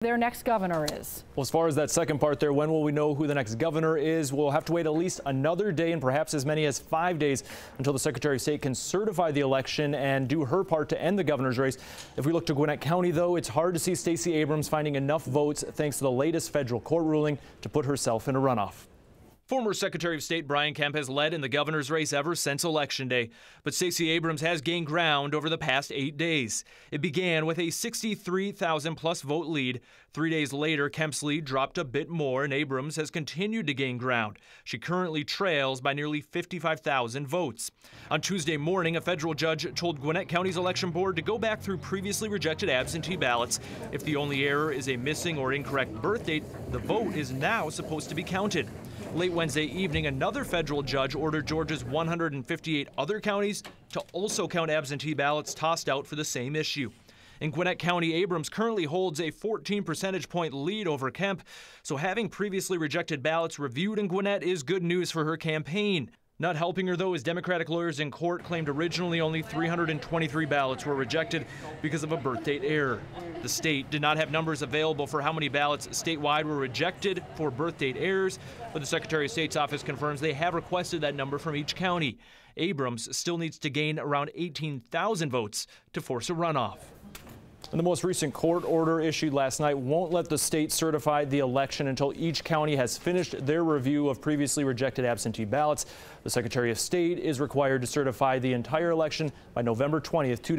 their next governor is. Well, as far as that second part there, when will we know who the next governor is? We'll have to wait at least another day and perhaps as many as 5 days until the Secretary of State can certify the election and do her part to end the governor's race. If we look to Gwinnett County, though, it's hard to see Stacey Abrams finding enough votes thanks to the latest federal court ruling to put herself in a runoff. Former Secretary of State Brian Kemp has led in the governor's race ever since Election Day, but Stacey Abrams has gained ground over the past 8 days. It began with a 63,000-plus vote lead. 3 days later, Kemp's lead dropped a bit more, and Abrams has continued to gain ground. She currently trails by nearly 55,000 votes. On Tuesday morning, a federal judge told Gwinnett County's election board to go back through previously rejected absentee ballots. If the only error is a missing or incorrect birth date, the vote is now supposed to be counted. Late Wednesday evening, another federal judge ordered Georgia's 158 other counties to also count absentee ballots tossed out for the same issue. In Gwinnett County, Abrams currently holds a 14 percentage point lead over Kemp, so having previously rejected ballots reviewed in Gwinnett is good news for her campaign. Not helping her, though, is Democratic lawyers in court claimed originally only 323 ballots were rejected because of a birth date error. The state did not have numbers available for how many ballots statewide were rejected for birth date errors, but the Secretary of State's office confirms they have requested that number from each county. Abrams still needs to gain around 18,000 votes to force a runoff. And the most recent court order issued last night won't let the state certify the election until each county has finished their review of previously rejected absentee ballots. The Secretary of State is required to certify the entire election by November 20th, 2 days